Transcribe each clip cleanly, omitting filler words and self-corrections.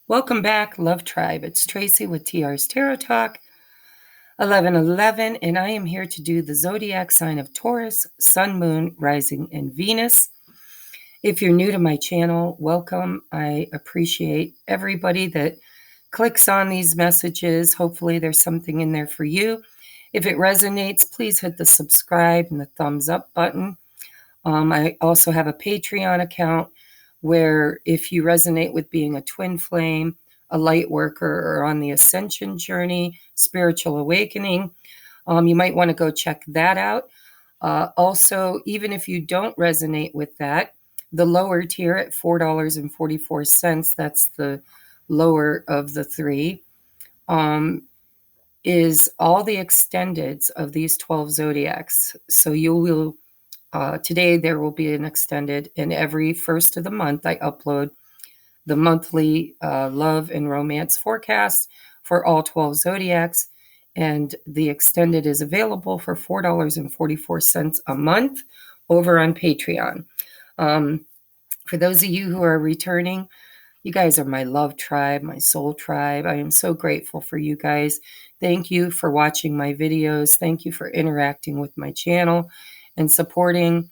Welcome back, Love Tribe. It's Tracie with TR's Tarot Talk, 11/11, and I am here to do the zodiac sign of Taurus, Sun, Moon, Rising, and Venus. If you're new to my channel, welcome. I appreciate everybody that clicks on these messages. Hopefully there's something in there for you. If it resonates, please hit the subscribe and the thumbs up button. I also have a Patreon account where if you resonate with being a twin flame, a light worker, or on the ascension journey, spiritual awakening, you might want to go check that out. Also, even if you don't resonate with that, the lower tier at $4.44, that's the lower of the three, is all the extendeds of these 12 zodiacs. So you will today there will be an extended, and every first of the month I upload the monthly love and romance forecast for all 12 zodiacs, and the extended is available for $4.44 a month over on Patreon. For those of you who are returning, you guys are my love tribe, my soul tribe. I am so grateful for you guys. Thank you for watching my videos. Thank you for interacting with my channel and supporting.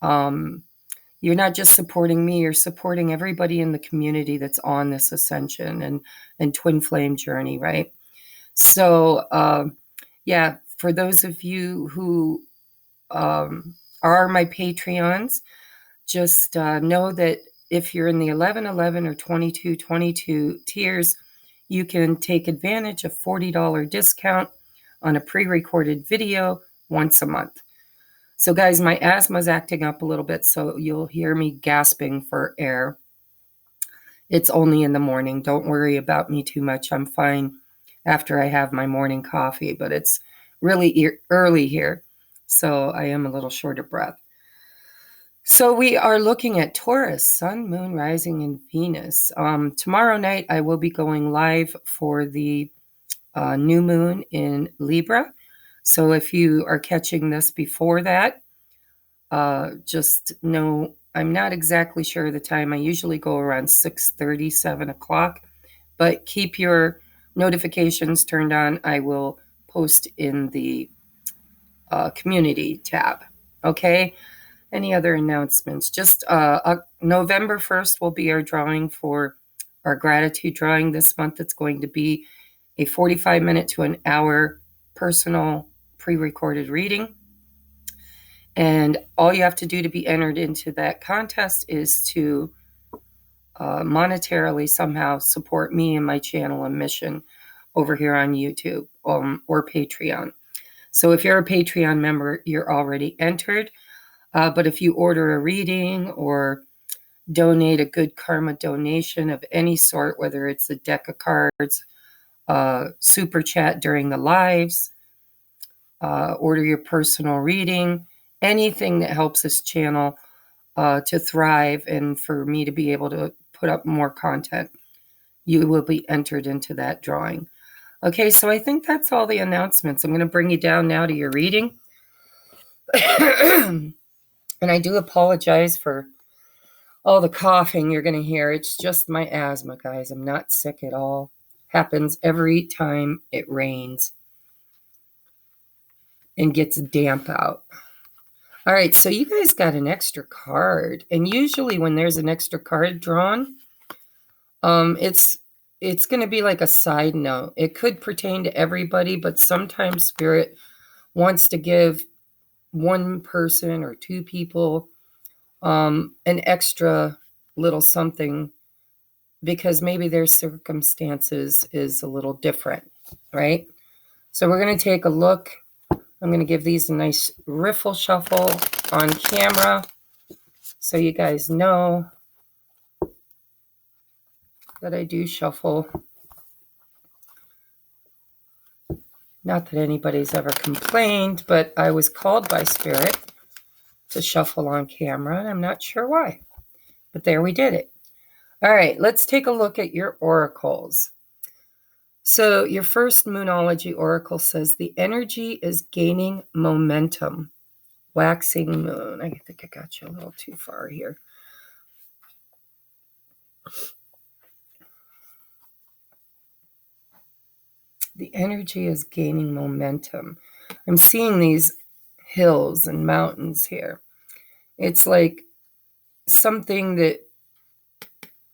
You're not just supporting me, you're supporting everybody in the community that's on this ascension and twin flame journey, right? So, yeah, for those of you who are my Patreons, just know that if you're in the 11/11 or 22/22 tiers, you can take advantage of $40 discount on a pre-recorded video once a month. So guys, my asthma's acting up a little bit, so you'll hear me gasping for air. It's only in the morning. Don't worry about me too much. I'm fine after I have my morning coffee, but it's really early here, so I am a little short of breath. So we are looking at Taurus, Sun, Moon, Rising, and Venus. Tomorrow night, I will be going live for the new moon in Libra. So if you are catching this before that, just know I'm not exactly sure of the time. I usually go around 6:30, 7 o'clock, but keep your notifications turned on. I will post in the community tab. Okay. Any other announcements? Just November 1st will be our drawing for our gratitude drawing this month. It's going to be a 45-minute to an hour personal pre-recorded reading. And all you have to do to be entered into that contest is to monetarily somehow support me and my channel and mission over here on YouTube or Patreon. So if you're a Patreon member, you're already entered. But if you order a reading or donate a good karma donation of any sort, whether it's a deck of cards, super chat during the lives, order your personal reading, anything that helps this channel to thrive and for me to be able to put up more content, you will be entered into that drawing. Okay, so I think that's all the announcements. I'm going to bring you down now to your reading. And I do apologize for all the coughing you're going to hear. It's just my asthma, guys. I'm not sick at all. Happens every time it rains and gets damp out. All right, so you guys got an extra card. And usually when there's an extra card drawn, it's going to be like a side note. It could pertain to everybody, but sometimes Spirit wants to give one person or two people an extra little something because maybe their circumstances is a little different, right? So we're going to take a look. I'm going to give these a nice riffle shuffle on camera so you guys know that I do shuffle. Not that anybody's ever complained, but I was called by Spirit to shuffle on camera, and I'm not sure why. But there we did it. All right, let's take a look at your oracles. So your first Moonology oracle says the energy is gaining momentum. Waxing moon. I think I got you a little too far here. The energy is gaining momentum. I'm seeing these hills and mountains here. It's like something that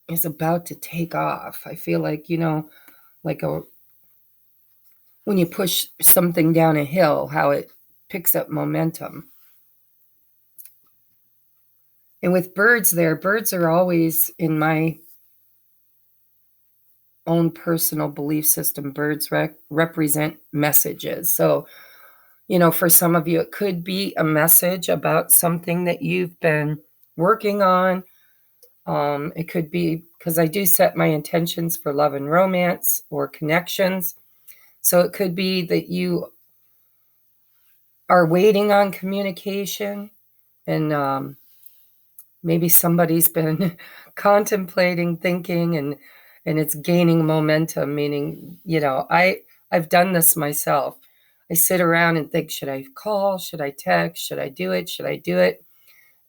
is about to take off. I feel like, like when you push something down a hill, how it picks up momentum. And with birds birds are always, in my own personal belief system, birds represent messages. So, for some of you, it could be a message about something that you've been working on. It could be, because I do set my intentions for love and romance or connections. So it could be that you are waiting on communication, and maybe somebody's been contemplating, thinking, and it's gaining momentum, meaning, I've done this myself. I sit around and think, should I call? Should I text? Should I do it? Should I do it?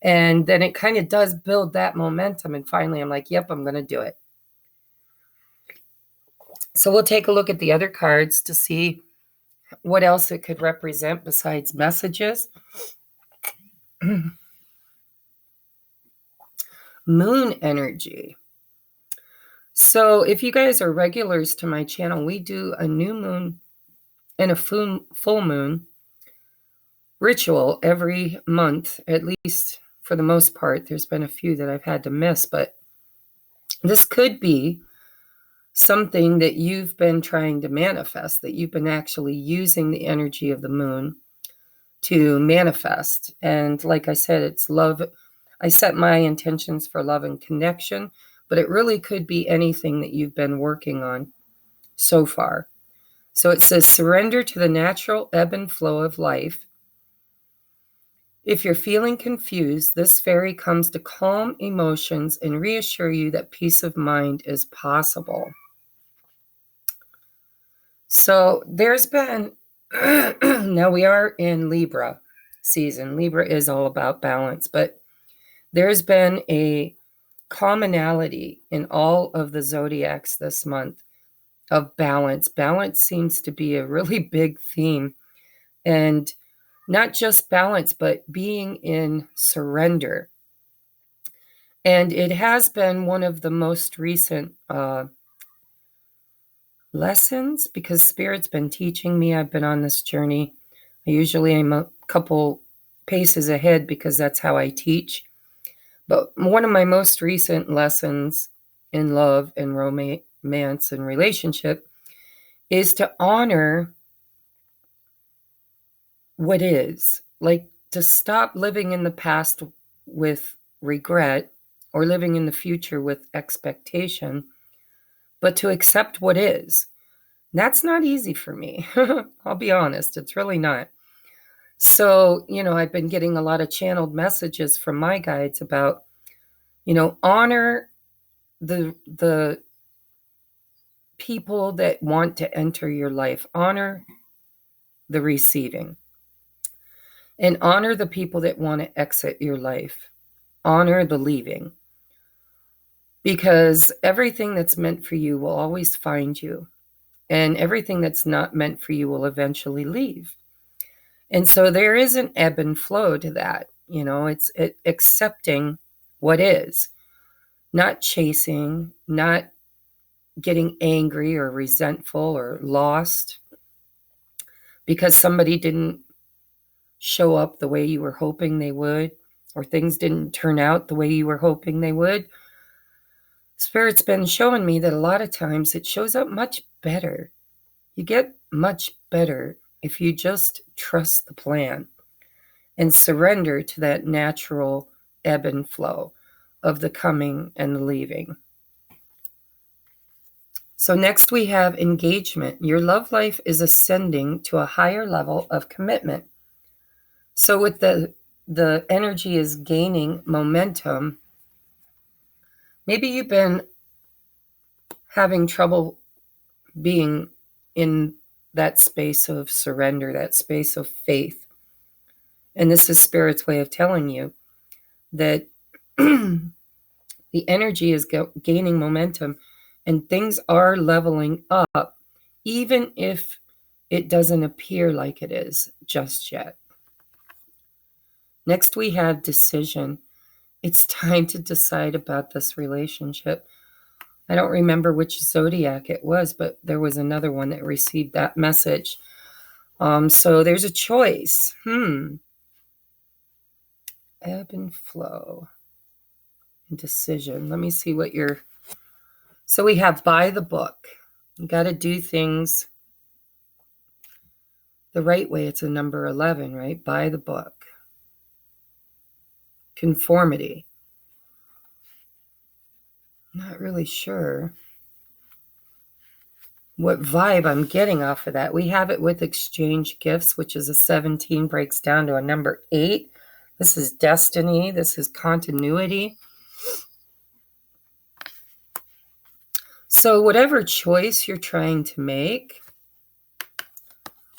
And then it kind of does build that momentum. And finally, I'm like, yep, I'm going to do it. So we'll take a look at the other cards to see what else it could represent besides messages. Moon energy. So if you guys are regulars to my channel, we do a new moon and a full moon ritual every month, at least for the most part. There's been a few that I've had to miss, but this could be something that you've been trying to manifest, that you've been actually using the energy of the moon to manifest. And like I said, it's love. I set my intentions for love and connection, but it really could be anything that you've been working on so far. So it says, surrender to the natural ebb and flow of life. If you're feeling confused, this fairy comes to calm emotions and reassure you that peace of mind is possible. So there's been, now we are in Libra season. Libra is all about balance, but there's been a commonality in all of the zodiacs this month of balance. Balance seems to be a really big theme, and not just balance, but being in surrender. And it has been one of the most recent lessons, because Spirit's been teaching me. I've been on this journey. I usually am a couple paces ahead because that's how I teach. But one of my most recent lessons in love and romance and relationship is to honor what is. Like, to stop living in the past with regret or living in the future with expectation, but to accept what is. That's not easy for me. I'll be honest, it's really not. So, I've been getting a lot of channeled messages from my guides about, honor the people that want to enter your life, honor the receiving, and honor the people that want to exit your life, honor the leaving, because everything that's meant for you will always find you, and everything that's not meant for you will eventually leave. And so there is an ebb and flow to that. It's accepting what is, not chasing, not getting angry or resentful or lost because somebody didn't show up the way you were hoping they would, or things didn't turn out the way you were hoping they would. Spirit's been showing me that a lot of times it shows up much better. You get much better if you just trust the plan and surrender to that natural ebb and flow of the coming and the leaving. So next we have engagement. Your love life is ascending to a higher level of commitment. So with the energy is gaining momentum, maybe you've been having trouble being in that space of surrender, that space of faith. And this is Spirit's way of telling you that the energy is gaining momentum and things are leveling up even if it doesn't appear like it is just yet. Next, we have decision. It's time to decide about this relationship. I don't remember which zodiac it was, but there was another one that received that message. So there's a choice. Ebb and flow. Decision. Let me see what you're... So we have by the book. You got to do things the right way. It's a number 11, right? By the book. Conformity. Not really sure what vibe I'm getting off of that. We have it with exchange gifts, which is a 17, breaks down to a number 8. This is destiny. This is continuity. So whatever choice you're trying to make,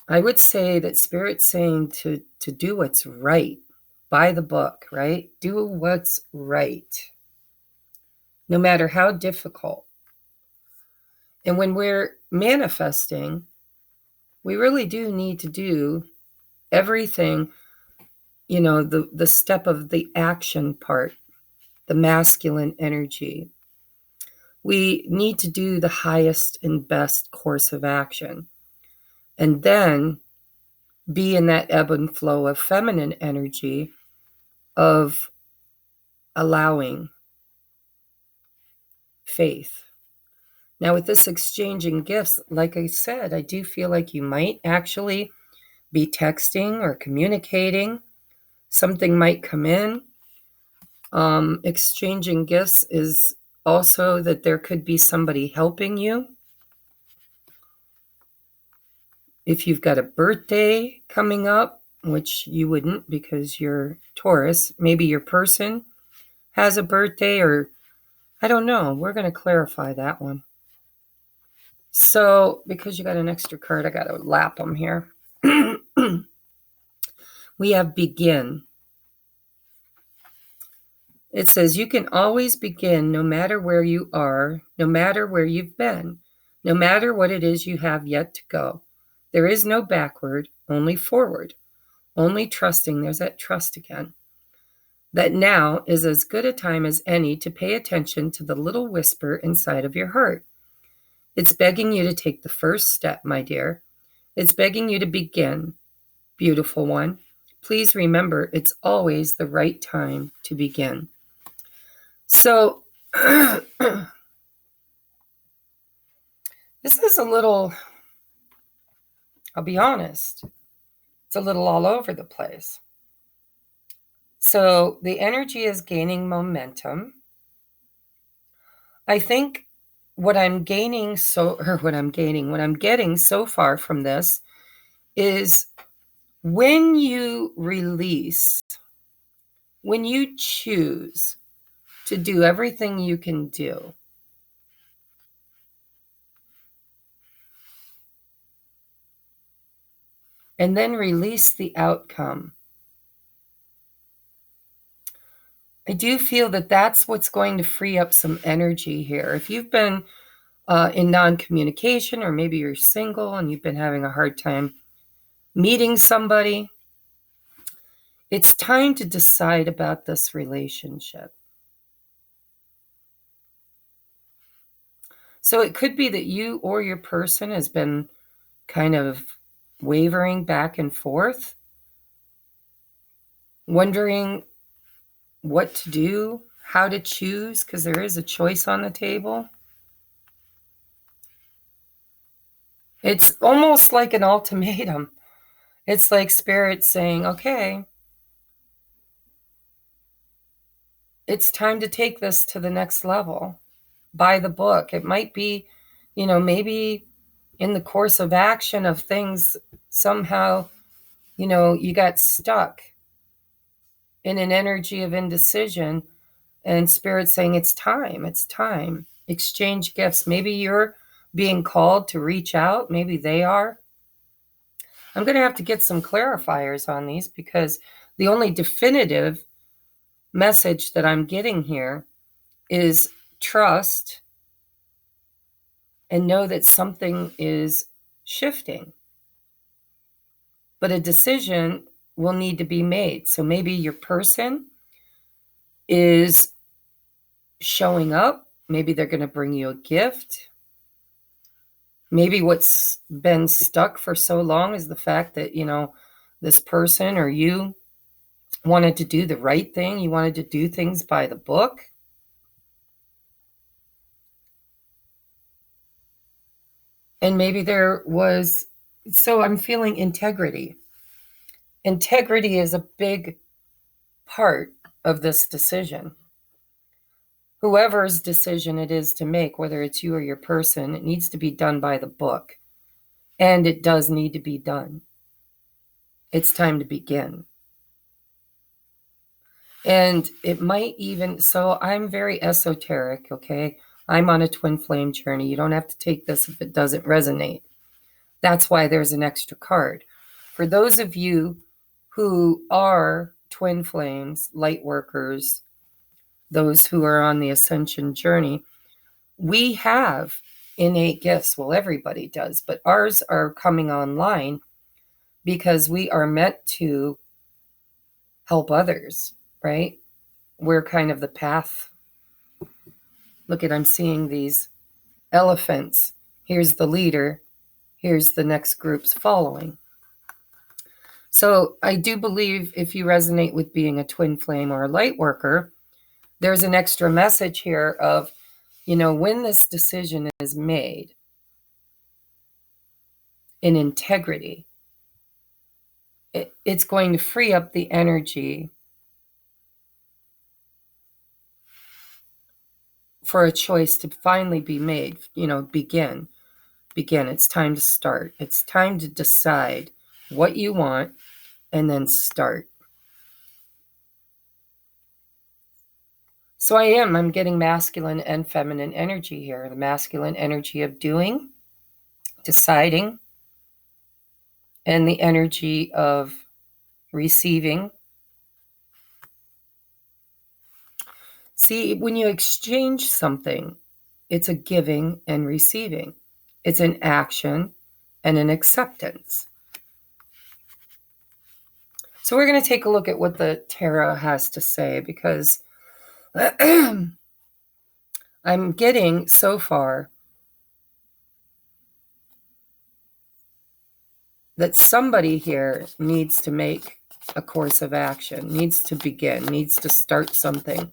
I would say that Spirit's saying to do what's right. By the book, right? Do what's right. No matter how difficult. And when we're manifesting, we really do need to do everything, the step of the action part, the masculine energy. We need to do the highest and best course of action. And then be in that ebb and flow of feminine energy of allowing faith. Now, with this exchanging gifts, like I said, I do feel like you might actually be texting or communicating. Something might come in. Exchanging gifts is also that there could be somebody helping you. If you've got a birthday coming up, which you wouldn't because you're Taurus, maybe your person has a birthday, or I don't know. We're going to clarify that one. So, because you got an extra card, I got to lap them here. We have begin. It says you can always begin no matter where you are, no matter where you've been, no matter what it is you have yet to go. There is no backward, only forward, only trusting. There's that trust again. That now is as good a time as any to pay attention to the little whisper inside of your heart. It's begging you to take the first step, my dear. It's begging you to begin, beautiful one. Please remember, it's always the right time to begin. So, this is a little, I'll be honest, it's a little all over the place. So, the energy is gaining momentum. I think what I'm getting so far from this is when you release, when you choose to do everything you can do, and then release the outcome, I do feel that that's what's going to free up some energy here. If you've been in non-communication, or maybe you're single and you've been having a hard time meeting somebody, it's time to decide about this relationship. So it could be that you or your person has been kind of wavering back and forth, wondering what to do, how to choose, because there is a choice on the table. It's almost like an ultimatum. It's like Spirit saying, okay, it's time to take this to the next level. By the book. It might be, maybe in the course of action of things, somehow, you got stuck in an energy of indecision, and Spirit saying, it's time. Exchange gifts. Maybe you're being called to reach out. Maybe they are. I'm going to have to get some clarifiers on these, because the only definitive message that I'm getting here is trust and know that something is shifting. But a decision will need to be made. So maybe your person is showing up. Maybe they're going to bring you a gift. Maybe what's been stuck for so long is the fact that, this person or you wanted to do the right thing. You wanted to do things by the book. And maybe so I'm feeling integrity. Integrity is a big part of this decision. Whoever's decision it is to make, whether it's you or your person, it needs to be done by the book. And it does need to be done. It's time to begin. And it might even, so I'm very esoteric, okay? I'm on a twin flame journey. You don't have to take this if it doesn't resonate. That's why there's an extra card. For those of you who are twin flames, light workers, those who are on the ascension journey, we have innate gifts. Well, everybody does, but ours are coming online because we are meant to help others, right? We're kind of the path. Look I'm seeing these elephants. Here's the leader. Here's the next group's following. So I do believe if you resonate with being a twin flame or a light worker, there's an extra message here of, when this decision is made in integrity, it's going to free up the energy for a choice to finally be made, begin. It's time to start. It's time to decide what you want and then start. So I'm getting masculine and feminine energy here. The masculine energy of doing, deciding, and the energy of receiving. See, when you exchange something, it's a giving and receiving. It's an action and an acceptance. So we're going to take a look at what the tarot has to say, because I'm getting so far that somebody here needs to make a course of action, needs to begin, needs to start something,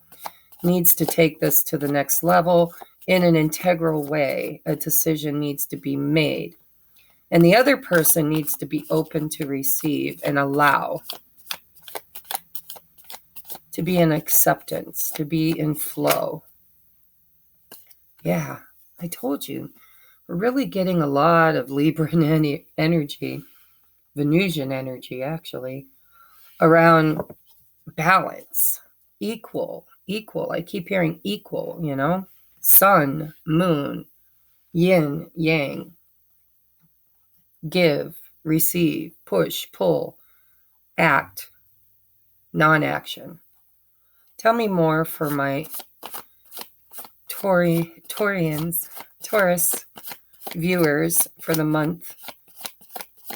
needs to take this to the next level in an integral way. A decision needs to be made. And the other person needs to be open to receive and allow, to be in acceptance, to be in flow. Yeah, I told you. We're really getting a lot of Libran energy, Venusian energy, actually, around balance, equal. I keep hearing equal, sun, moon, yin, yang, give, receive, push, pull, act, non-action. Tell me more for my Taurus viewers for the month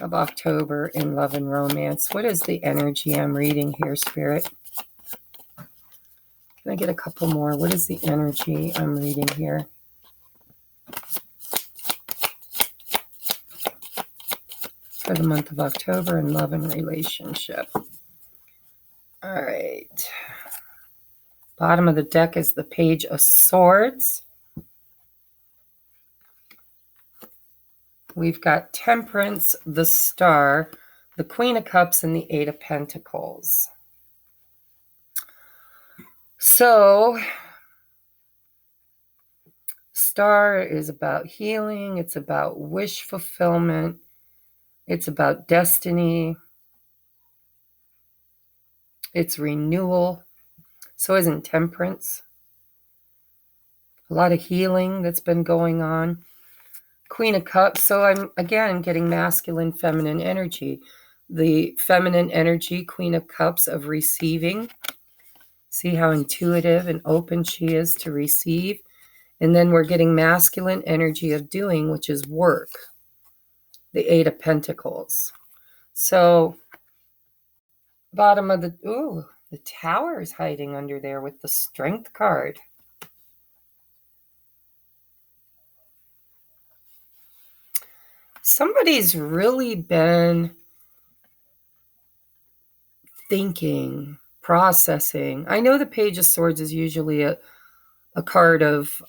of October in love and romance. What is the energy I'm reading here, Spirit? Can I get a couple more? What is the energy I'm reading here? For the month of October in love and relationship. All right. Bottom of the deck is the Page of Swords. We've got Temperance, the Star, the Queen of Cups, and the Eight of Pentacles. So, Star is about healing. It's about wish fulfillment. It's about destiny. It's renewal. So isn't Temperance. A lot of healing that's been going on. Queen of Cups. So I'm getting masculine, feminine energy. The feminine energy, Queen of Cups, of receiving. See how intuitive and open she is to receive. And then we're getting masculine energy of doing, which is work. the Eight of Pentacles. So bottom of the, the Tower is hiding under there with the Strength card. Somebody's really been thinking, processing. I know the Page of Swords is usually a card of,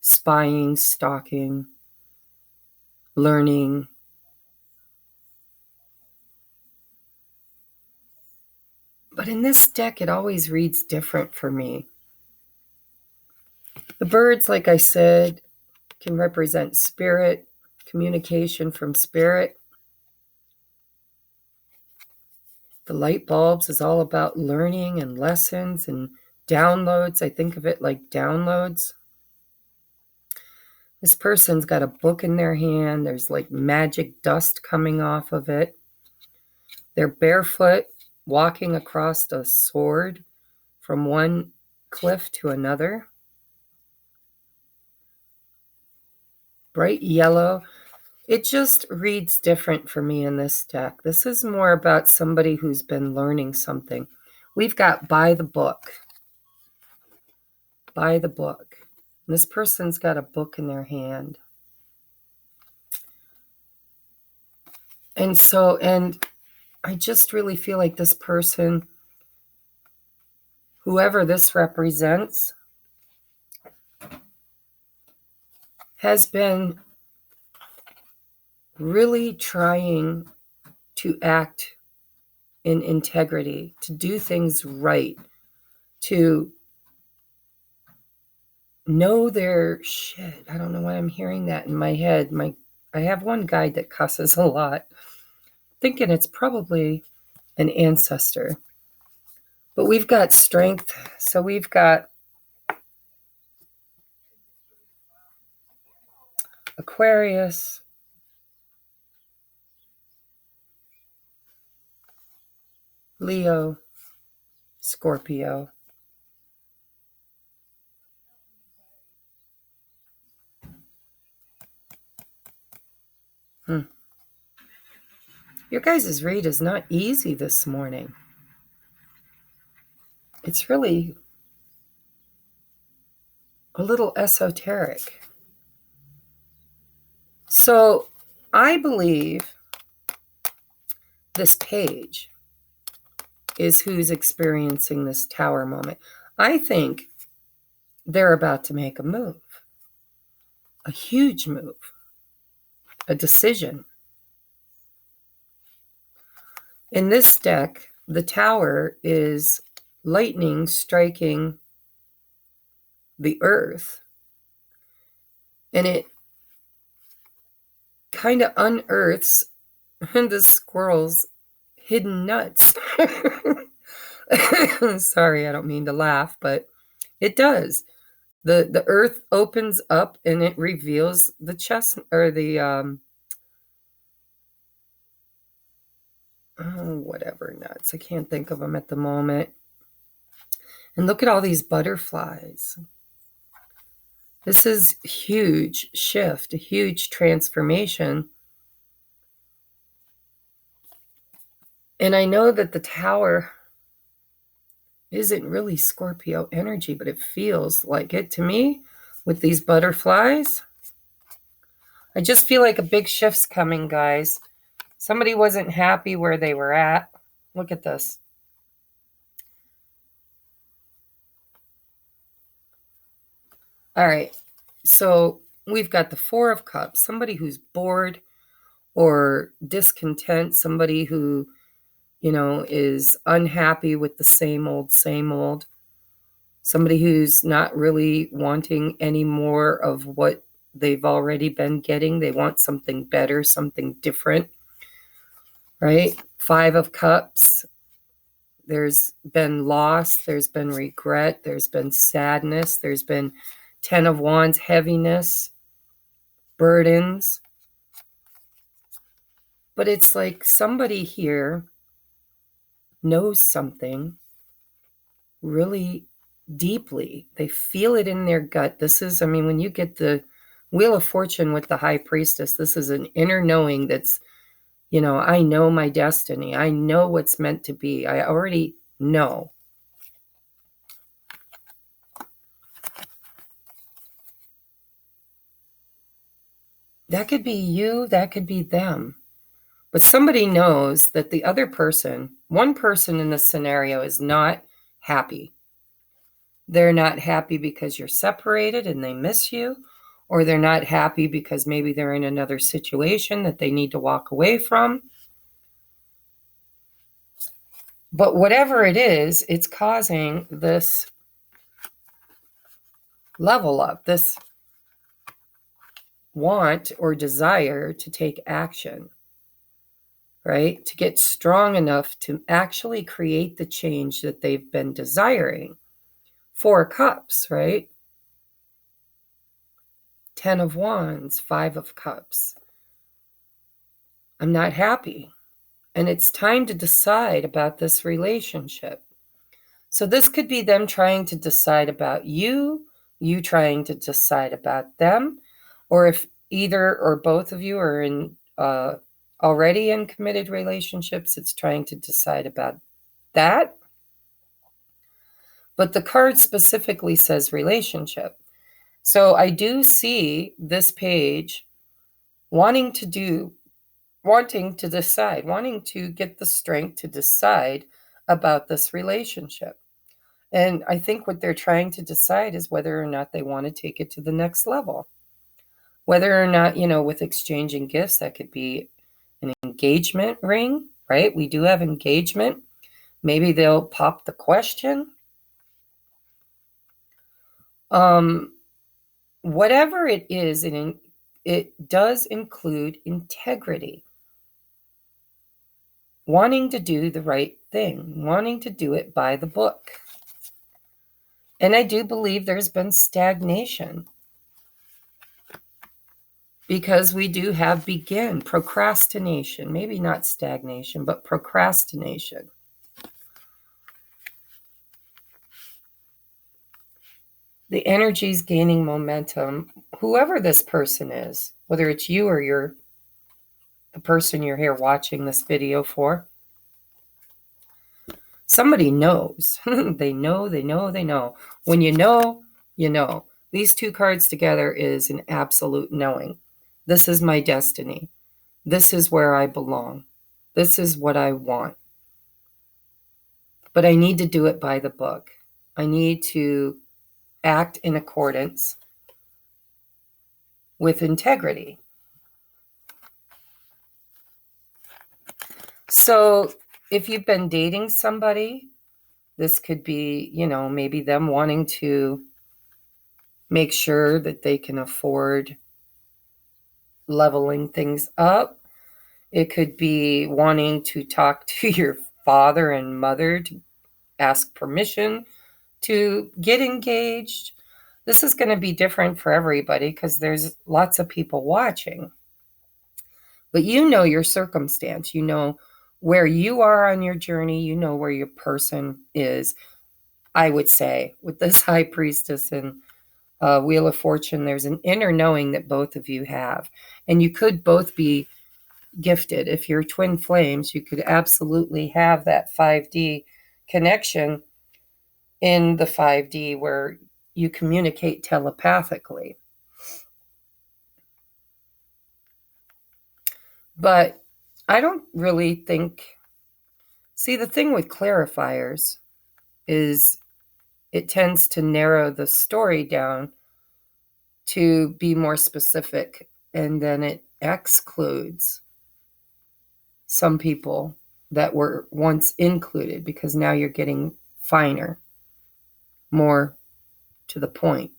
spying, stalking, learning. But in this deck, it always reads different for me. The birds, like I said, can represent spirit, communication from spirit. The light bulbs is all about learning and lessons and downloads. I think of it like downloads. This person's got a book in their hand. There's like magic dust coming off of it. They're barefoot, walking across a sword from one cliff to another. Bright yellow. It just reads different for me in this deck. This is more about somebody who's been learning something. We've got by the book. By the book. And this person's got a book in their hand. And I just really feel like this person, whoever this represents, has been really trying to act in integrity, to do things right, to know their shit. I don't know why I'm hearing that in my head. I have one guide that cusses a lot, thinking it's probably an ancestor. But we've got strength, so we've got Aquarius, Leo, Scorpio. Your guys' read is not easy this morning. It's really a little esoteric. So I believe this page is who's experiencing this Tower moment. I think they're about to make a move, a huge move, a decision. In this deck, the Tower is lightning striking the earth, and it kind of unearths the squirrel's hidden nuts. Sorry, I don't mean to laugh, but it does. The earth opens up and it reveals the chest, or the whatever nuts. I can't think of them at the moment. And look at all these butterflies. This is a huge shift, a huge transformation. And I know that the Tower isn't really Scorpio energy, but it feels like it to me with these butterflies. I just feel like a big shift's coming, guys. Somebody wasn't happy where they were at. Look at this. All right. So we've got the Four of Cups. Somebody who's bored or discontent. Somebody who, is unhappy with the same old, same old. Somebody who's not really wanting any more of what they've already been getting. They want something better, something different, right? Five of Cups. There's been loss. There's been regret. There's been sadness. There's been 10 of Wands, heaviness, burdens. But it's like somebody here knows something really deeply. They feel it in their gut. This is, when you get the Wheel of Fortune with the High Priestess. This is an inner knowing that's, I know my destiny. I know what's meant to be. I already know. That could be you, that could be them. But somebody knows that the other person, one person in this scenario, is not happy. They're not happy because you're separated and they miss you, or they're not happy because maybe they're in another situation that they need to walk away from. But whatever it is, it's causing this level up, this want or desire to take action, right? To get strong enough to actually create the change that they've been desiring. 4 cups, right? 10 of wands, 5 of cups. I'm not happy. And it's time to decide about this relationship. So this could be them trying to decide about you trying to decide about them, or if either or both of you are in already in committed relationships, it's trying to decide about that. But the card specifically says relationship. So I do see this page wanting to decide, wanting to get the strength to decide about this relationship. And I think what they're trying to decide is whether or not they want to take it to the next level. Whether or not, with exchanging gifts, that could be an engagement ring, right? We do have engagement. Maybe they'll pop the question. Whatever it is, it does include integrity. Wanting to do the right thing, wanting to do it by the book. And I do believe there's been stagnation, because we do have procrastination, maybe not stagnation, but procrastination. The energy is gaining momentum. Whoever this person is, whether it's you or the person you're here watching this video for, somebody knows. They know. When you know, you know. These 2 cards together is an absolute knowing. This is my destiny. This is where I belong. This is what I want. But I need to do it by the book. I need to act in accordance with integrity. So if you've been dating somebody, this could be, maybe them wanting to make sure that they can afford leveling things up. It could be wanting to talk to your father and mother to ask permission to get engaged. This is going to be different for everybody because there's lots of people watching. But you know your circumstance. You know where you are on your journey. You know where your person is. I would say with this High Priestess and Wheel of Fortune, there's an inner knowing that both of you have. And you could both be gifted. If you're twin flames, you could absolutely have that 5D connection in the 5D where you communicate telepathically. But I don't really think... See, the thing with clarifiers is it tends to narrow the story down to be more specific, and then it excludes some people that were once included because now you're getting finer, more to the point.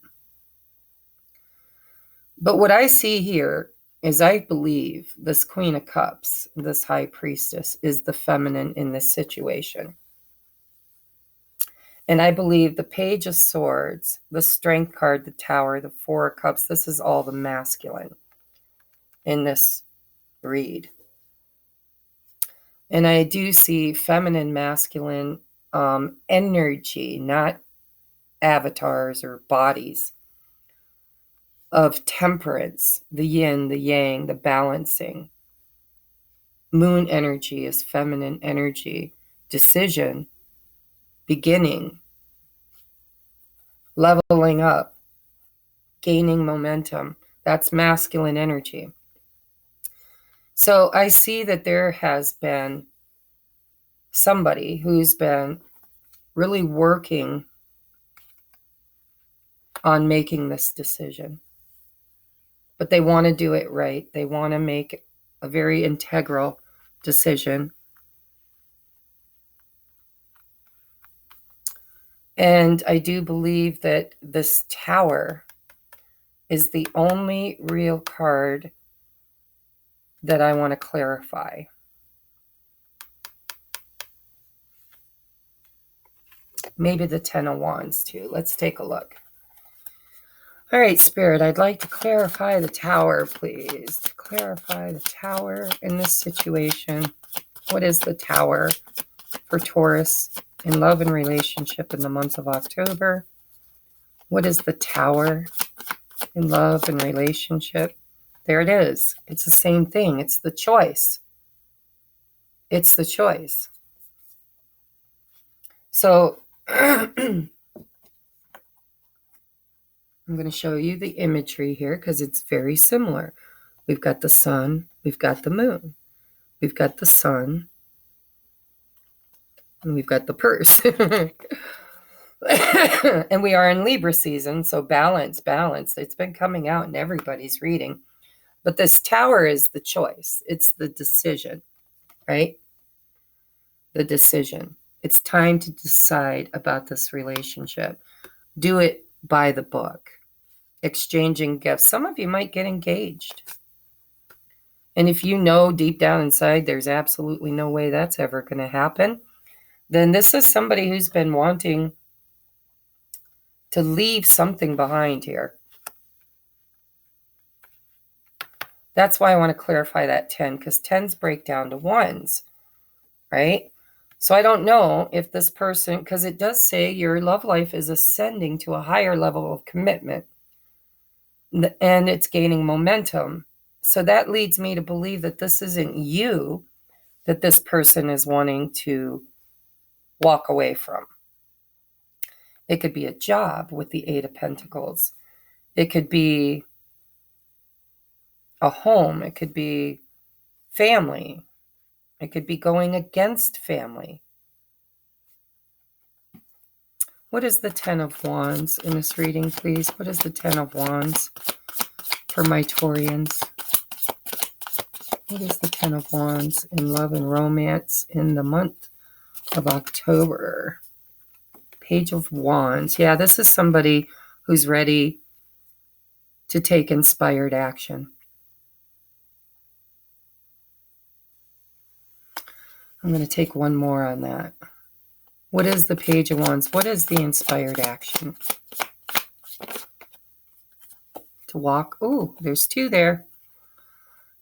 But what I see here is I believe this Queen of Cups, this High Priestess, is the feminine in this situation. And I believe the Page of Swords, the Strength card, the Tower, the 4 of Cups, this is all the masculine in this read. And I do see feminine, masculine energy, not avatars or bodies. of temperance, the yin, the yang, the balancing. Moon energy is feminine energy, decision, beginning, leveling up, gaining momentum. That's masculine energy. So I see that there has been somebody who's been really working on making this decision. But they want to do it right. They want to make a very integral decision. And I do believe that this Tower is the only real card that I want to clarify. Maybe the Ten of Wands too. Let's take a look. All right, Spirit, I'd like to clarify the Tower, please. To clarify the Tower in this situation. What is the Tower for Taurus in love and relationship in the month of October? What is the Tower in love and relationship? There it is. It's the same thing. It's the choice. It's the choice. So I'm going to show you the imagery here because it's very similar. We've got the sun. We've got the moon. We've got the sun. And we've got the purse. And we are in Libra season, so balance. It's been coming out in everybody's reading. But this Tower is the choice. It's the decision, right? The decision. It's time to decide about this relationship. Do it by the book. Exchanging gifts. Some of you might get engaged. And if you know deep down inside there's absolutely no way that's ever going to happen, then this is somebody who's been wanting to leave something behind here. That's why I want to clarify that 10, because 10s break down to 1s, right? So I don't know if this person, because it does say your love life is ascending to a higher level of commitment and it's gaining momentum. So that leads me to believe that this isn't you that this person is wanting to walk away from. It could be a job with the Eight of Pentacles. It could be a home. It could be family. It could be going against family. What is the Ten of Wands in this reading, please? What is the Ten of Wands for my Taurians? What is the Ten of Wands in love and romance in the month of October? Page of Wands. Yeah, this is somebody who's ready to take inspired action. I'm going to take one more on that. What is the Page of Wands? What is the inspired action? To walk. Oh, there's 2 there.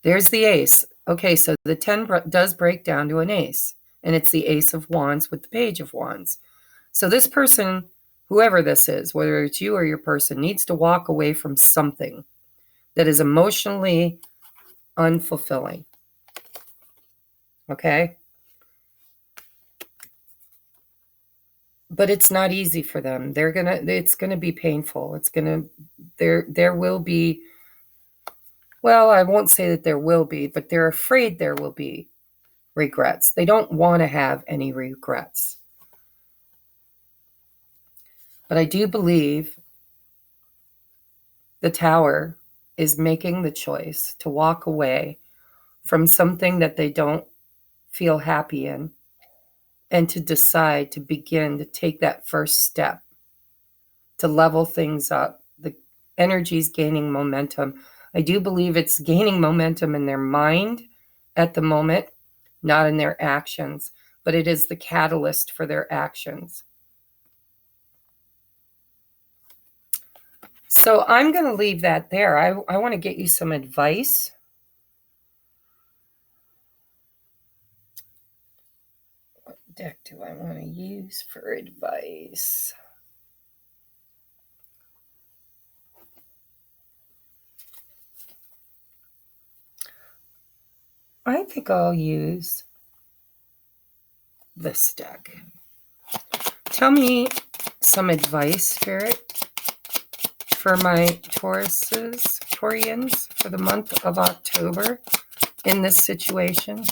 There's the Ace. Okay, so the 10 does break down to an Ace. And it's the Ace of Wands with the Page of Wands. So this person, whoever this is, whether it's you or your person, needs to walk away from something that is emotionally unfulfilling. Okay? But it's not easy for them. It's gonna be painful. There will be, well, I won't say that there will be, but they're afraid there will be regrets. They don't want to have any regrets. But I do believe the Tower is making the choice to walk away from something that they don't feel happy in and to decide to begin to take that first step to level things up. The energy is gaining momentum. I do believe it's gaining momentum in their mind at the moment, not in their actions, but it is the catalyst for their actions. So I'm going to leave that there. I want to get you some advice. What deck do I want to use for advice? I think I'll use this deck. Tell me some advice, Spirit, for my Taurians, for the month of October in this situation.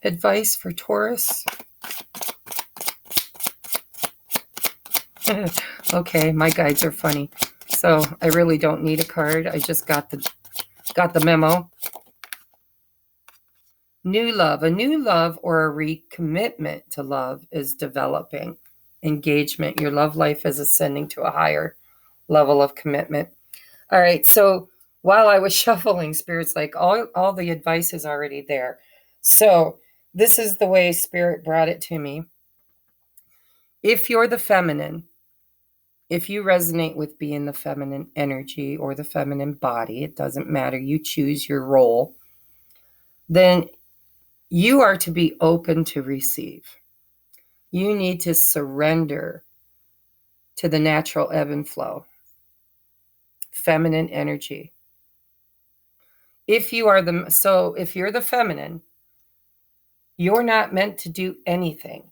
Advice for Taurus. Okay, my guides are funny. So I really don't need a card. I just got the memo. New love. A new love or a recommitment to love is developing. Engagement. Your love life is ascending to a higher level of commitment. All right. So while I was shuffling, Spirit's like, all the advice is already there. So this is the way Spirit brought it to me. If you're the feminine, if you resonate with being the feminine energy or the feminine body, it doesn't matter. You choose your role. Then you are to be open to receive. You need to surrender to the natural ebb and flow. Feminine energy. If you're the feminine, you're not meant to do anything.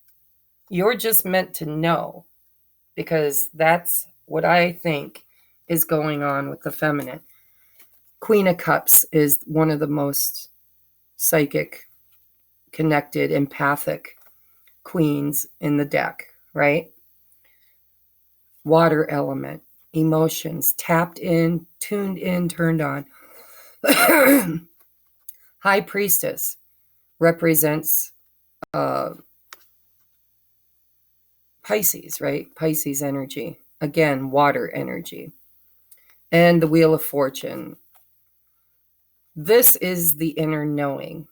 You're just meant to know, because that's what I think is going on with the feminine. Queen of Cups is one of the most psychic, connected, empathic queens in the deck, right? Water element, emotions, tapped in, tuned in, turned on. High Priestess represents Pisces, right? Pisces energy. Again, water energy. And the Wheel of Fortune. This is the inner knowing.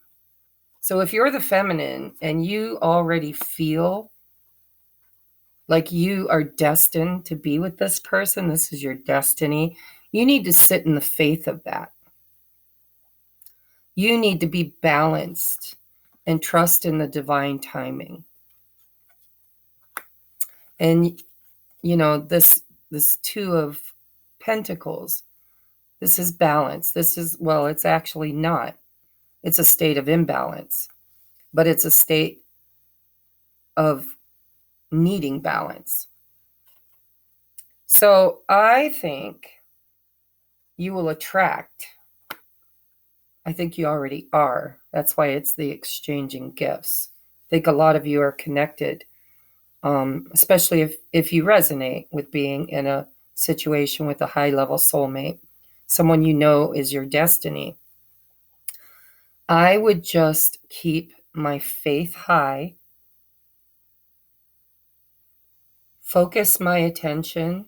So if you're the feminine and you already feel like you are destined to be with this person, this is your destiny, you need to sit in the faith of that. You need to be balanced and trust in the divine timing. And, this Two of Pentacles, this is balance. It's actually not. It's a state of imbalance, but it's a state of needing balance. So I think you will attract. I think you already are. That's why it's the exchanging gifts. I think a lot of you are connected, especially if you resonate with being in a situation with a high-level soulmate, someone you know is your destiny. I would just keep my faith high, focus my attention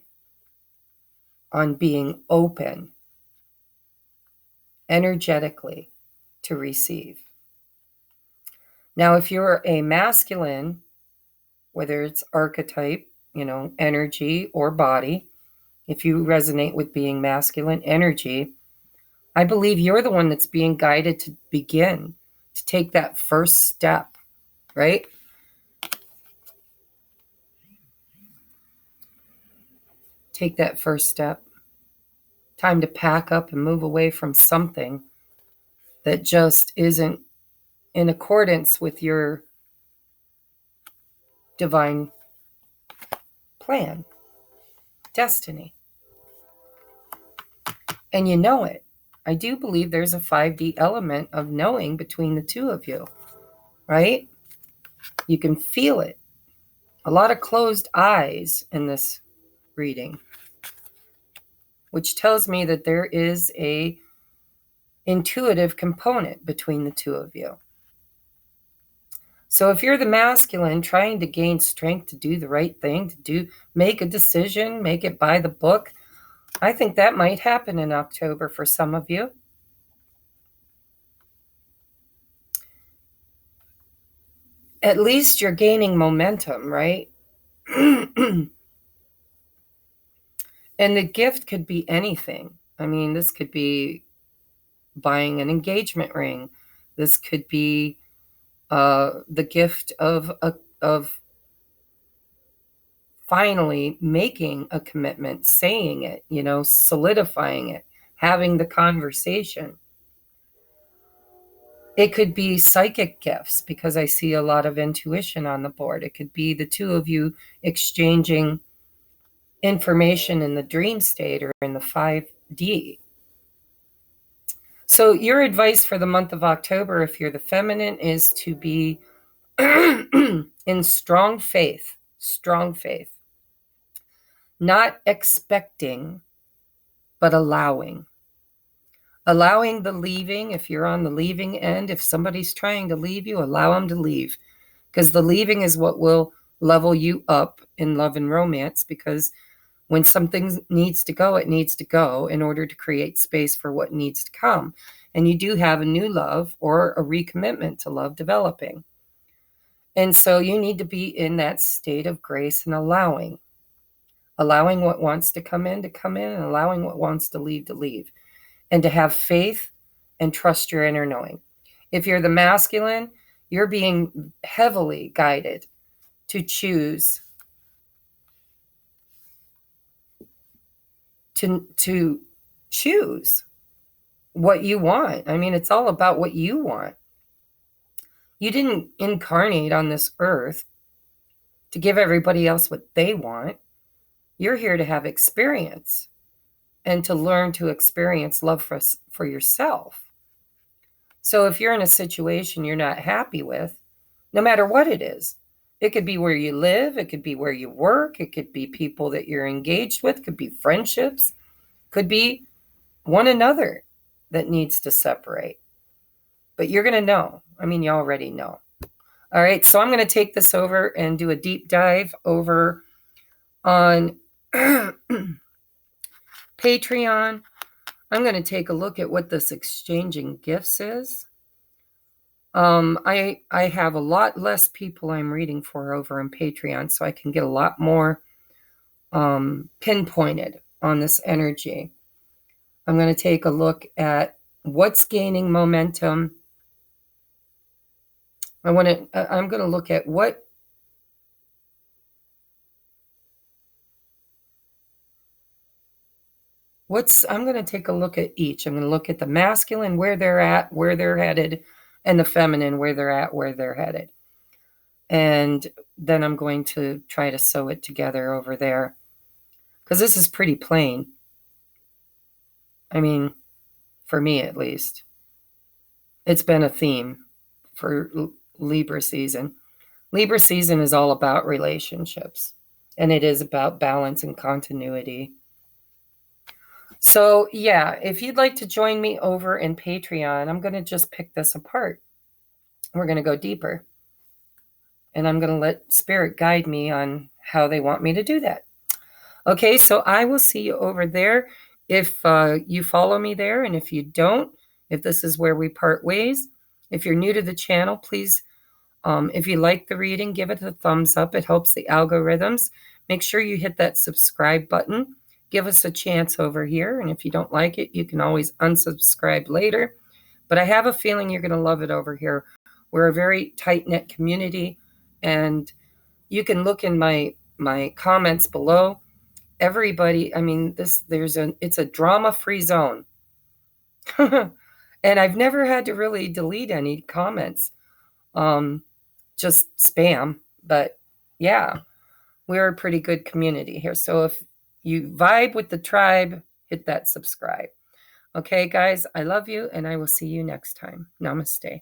on being open energetically to receive. Now, if you're a masculine, whether it's archetype, energy or body, if you resonate with being masculine energy, I believe you're the one that's being guided to begin, to take that first step, right? Take that first step. Time to pack up and move away from something that just isn't in accordance with your divine plan, destiny. And you know it. I do believe there's a 5D element of knowing between the two of you, right? You can feel it. A lot of closed eyes in this reading, which tells me that there is a intuitive component between the two of you. So if you're the masculine trying to gain strength to do the right thing, make a decision, make it by the book, I think that might happen in October for some of you. At least you're gaining momentum, right? And the gift could be anything. I mean, this could be buying an engagement ring. This could be the gift of finally making a commitment, saying it, solidifying it, having the conversation. It could be psychic gifts, because I see a lot of intuition on the board. It could be the two of you exchanging information in the dream state or in the 5D. So your advice for the month of October, if you're the feminine, is to be in strong faith, not expecting, but allowing the leaving. If you're on the leaving end, if somebody's trying to leave you, allow them to leave, because the leaving is what will level you up in love and romance. Because when something needs to go, it needs to go in order to create space for what needs to come. And you do have a new love or a recommitment to love developing. And so you need to be in that state of grace and allowing what wants to come in, and allowing what wants to leave, and to have faith and trust your inner knowing. If you're the masculine, you're being heavily guided to choose to choose what you want. I mean, it's all about what you want. You didn't incarnate on this earth to give everybody else what they want. You're here to have experience and to learn to experience love for yourself. So if you're in a situation you're not happy with, no matter what it is, it could be where you live, it could be where you work, it could be people that you're engaged with, could be friendships, could be one another that needs to separate. But you're going to know. I mean, you already know. All right, so I'm going to take this over and do a deep dive over on Patreon. I'm going to take a look at what this exchanging gifts is. I have a lot less people I'm reading for over on Patreon, so I can get a lot more pinpointed on this energy. I'm going to take a look at what's gaining momentum. I'm going to look at I'm going to take a look at each. I'm going to look at the masculine, where they're at, where they're headed, and the feminine, where they're at, where they're headed. And then I'm going to try to sew it together over there, because this is pretty plain. I mean, for me at least. It's been a theme for Libra season. Libra season is all about relationships, and it is about balance and continuity. So yeah, if you'd like to join me over in Patreon, I'm going to just pick this apart. We're going to go deeper, and I'm going to let Spirit guide me on how they want me to do that. Okay, so I will see you over there if you follow me there, and if you don't, if this is where we part ways. If you're new to the channel, please, if you like the reading, give it a thumbs up. It helps the algorithms. Make sure you hit that subscribe button. Give us a chance over here, and if you don't like it, you can always unsubscribe later. But I have a feeling you're going to love it over here. We're a very tight-knit community, and you can look in my comments below. Everybody, I mean, it's a drama-free zone. And I've never had to really delete any comments. Just spam. But yeah, we're a pretty good community here. So if you vibe with the tribe, hit that subscribe. Okay, guys, I love you, and I will see you next time. Namaste.